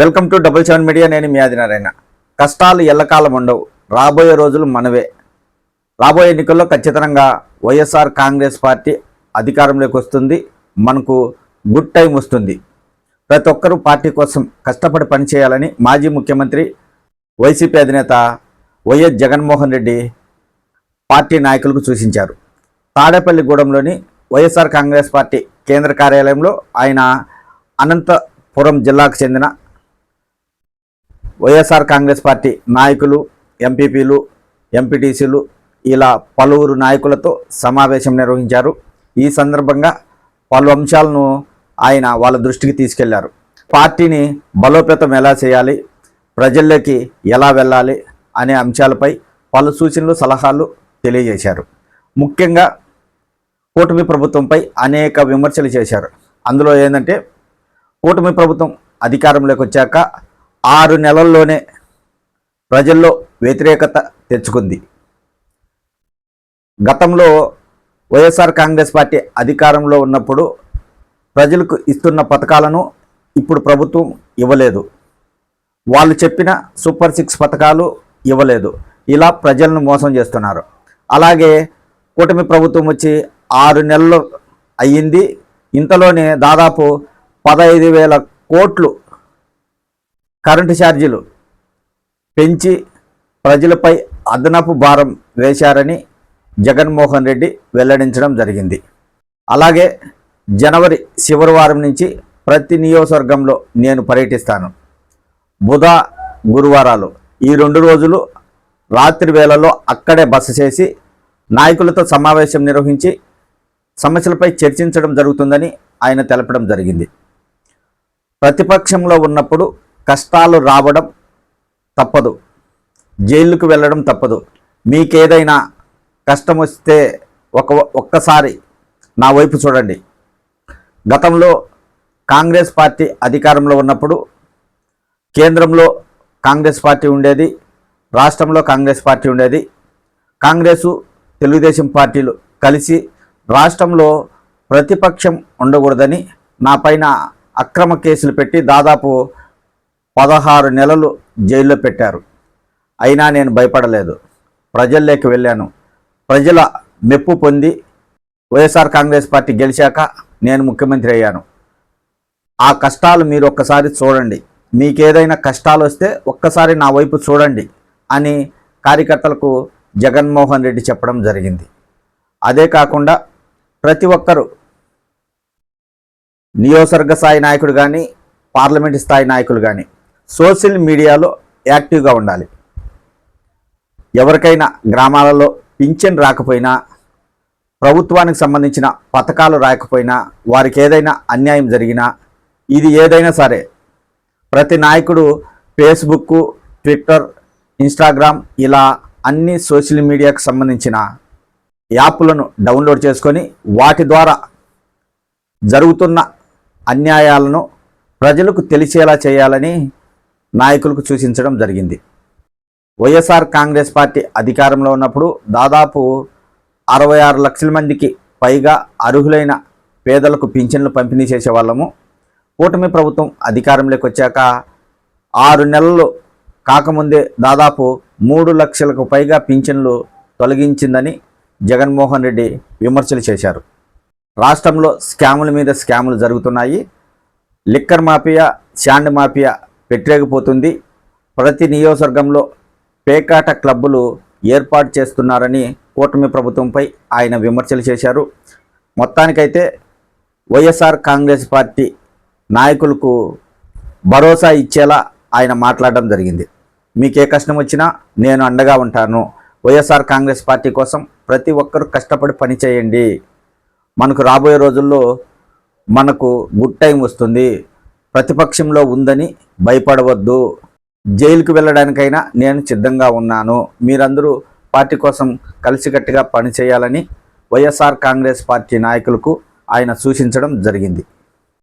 Welcome to 77 media. నేను మీ ఆదినారాయణ. కష్టాలు ఎల్లకాలం ఉండవు, రాబోయే రోజులు మనవే. రాబోయే ఎన్నికల్లో ఖచ్చితంగా వైఎస్ఆర్ కాంగ్రెస్ పార్టీ అధికారంలోకి వస్తుంది. మనకు గుడ్ టైం వస్తుంది. ప్రతి ఒక్కరూ పార్టీ కోసం కష్టపడి పనిచేయాలని మాజీ ముఖ్యమంత్రి వైసీపీ అధినేత వైఎస్ జగన్మోహన్ రెడ్డి పార్టీ నాయకులకు సూచించారు. తాడేపల్లిగూడెంలోని వైఎస్ఆర్ కాంగ్రెస్ పార్టీ కేంద్ర కార్యాలయంలో ఆయన అనంతపురం జిల్లాకు చెందిన వైఎస్ఆర్ కాంగ్రెస్ పార్టీ నాయకులు, ఎంపీపీలు, ఎంపీటీసీలు ఇలా పలువురు నాయకులతో సమావేశం నిర్వహించారు. ఈ సందర్భంగా పలు అంశాలను ఆయన వాళ్ళ దృష్టికి తీసుకెళ్లారు. పార్టీని బలోపేతం ఎలా చేయాలి, ప్రజల్లోకి ఎలా వెళ్ళాలి అనే అంశాలపై పలు సూచనలు, సలహాలు తెలియజేశారు. ముఖ్యంగా కూటమి ప్రభుత్వంపై అనేక విమర్శలు చేశారు. అందులో ఏంటంటే, కూటమి ప్రభుత్వం అధికారంలోకి వచ్చాక 6 నెలల్లోనే ప్రజల్లో వ్యతిరేకత తెచ్చుకుంది. గతంలో వైఎస్ఆర్ కాంగ్రెస్ పార్టీ అధికారంలో ఉన్నప్పుడు ప్రజలకు ఇస్తున్న పథకాలను ఇప్పుడు ప్రభుత్వం ఇవ్వలేదు. వాళ్ళు చెప్పిన సూపర్ 6 పథకాలు ఇవ్వలేదు. ఇలా ప్రజలను మోసం చేస్తున్నారు. అలాగే కూటమి ప్రభుత్వం వచ్చి 6 నెలలు అయ్యింది. ఇంతలోనే దాదాపు 15,000 కోట్లు కరెంటు ఛార్జీలు పెంచి ప్రజలపై అదనపు భారం వేశారని జగన్మోహన్ రెడ్డి వెల్లడించడం జరిగింది. అలాగే జనవరి చివరి వారం నుంచి ప్రతి నియోజకవర్గంలో నేను పర్యటిస్తాను. బుధ, గురువారాలు ఈ 2 రోజులు రాత్రి వేళల్లో అక్కడే బస చేసి నాయకులతో సమావేశం నిర్వహించి సమస్యలపై చర్చించడం జరుగుతుందని ఆయన తెలపడం జరిగింది. ప్రతిపక్షంలో ఉన్నప్పుడు కష్టాలు రావడం తప్పదు, జైలుకు వెళ్ళడం తప్పదు. మీకేదైనా కష్టం వస్తే ఒక్కసారి నా వైపు చూడండి. గతంలో కాంగ్రెస్ పార్టీ అధికారంలో ఉన్నప్పుడు కేంద్రంలో కాంగ్రెస్ పార్టీ ఉండేది, రాష్ట్రంలో కాంగ్రెస్ పార్టీ ఉండేది. కాంగ్రెసు, తెలుగుదేశం పార్టీలు కలిసి రాష్ట్రంలో ప్రతిపక్షం ఉండకూడదని నా పైన అక్రమ కేసులు పెట్టి దాదాపు 16 నెలలు జైల్లో పెట్టారు. అయినా నేను భయపడలేదు. ప్రజల్లోకి వెళ్ళాను. ప్రజల మెప్పు పొంది వైఎస్ఆర్ కాంగ్రెస్ పార్టీ గెలిచాక నేను ముఖ్యమంత్రి అయ్యాను. ఆ కష్టాలు మీరు ఒక్కసారి చూడండి. మీకేదైనా కష్టాలు వస్తే ఒక్కసారి నా వైపు చూడండి అని కార్యకర్తలకు జగన్మోహన్ రెడ్డి చెప్పడం జరిగింది. అదే కాకుండా ప్రతి ఒక్కరూ నియోజకవర్గ స్థాయి నాయకుడు కానీ, పార్లమెంటు స్థాయి నాయకులు కానీ సోషల్ మీడియాలో యాక్టివ్గా ఉండాలి. ఎవరికైనా గ్రామాలలో పింఛన్ రాకపోయినా, ప్రభుత్వానికి సంబంధించిన పథకాలు రాకపోయినా, వారికి ఏదైనా అన్యాయం జరిగినా, ఇది ఏదైనా సరే ప్రతి నాయకుడు ఫేస్బుక్, ట్విట్టర్, ఇన్స్టాగ్రామ్ ఇలా అన్ని సోషల్ మీడియాకు సంబంధించిన యాప్లను డౌన్లోడ్ చేసుకొని వాటి ద్వారా జరుగుతున్న అన్యాయాలను ప్రజలకు తెలిసేలా చేయాలని నాయకులకు సూచించడం జరిగింది. వైఎస్ఆర్ కాంగ్రెస్ పార్టీ అధికారంలో ఉన్నప్పుడు దాదాపు 66 లక్షల మందికి పైగా అర్హులైన పేదలకు పింఛన్లు పంపిణీ చేసేవాళ్ళము. కూటమి ప్రభుత్వం అధికారంలోకి వచ్చాక 6 నెలలు కాకముందే దాదాపు 3 లక్షలకు పైగా పింఛన్లు తొలగించిందని జగన్మోహన్ రెడ్డి విమర్శలు చేశారు. రాష్ట్రంలో స్కాముల మీద స్కాములు జరుగుతున్నాయి. లిక్కర్ మాఫియా, శాండ్ మాఫియా పెట్టరేగిపోతుంది. ప్రతి నియోజకవర్గంలో పేకాట క్లబ్బులు ఏర్పాటు చేస్తున్నారని కూటమి ప్రభుత్వంపై ఆయన విమర్శలు చేశారు. మొత్తానికైతే వైఎస్ఆర్ కాంగ్రెస్ పార్టీ నాయకులకు భరోసా ఇచ్చేలా ఆయన మాట్లాడడం జరిగింది. మీకే కష్టం వచ్చినా నేను అండగా ఉంటాను. వైఎస్ఆర్ కాంగ్రెస్ పార్టీ కోసం ప్రతి ఒక్కరూ కష్టపడి పనిచేయండి. మనకు రాబోయే రోజుల్లో మనకు గుడ్ టైం వస్తుంది. ప్రతిపక్షంలో ఉందని భయపడవద్దు. జైలుకు వెళ్ళడానికైనా నేను సిద్ధంగా ఉన్నాను. మీరందరూ పార్టీ కోసం కలిసికట్టుగా పనిచేయాలని వైఎస్ఆర్ కాంగ్రెస్ పార్టీ నాయకులకు ఆయన సూచించడం జరిగింది.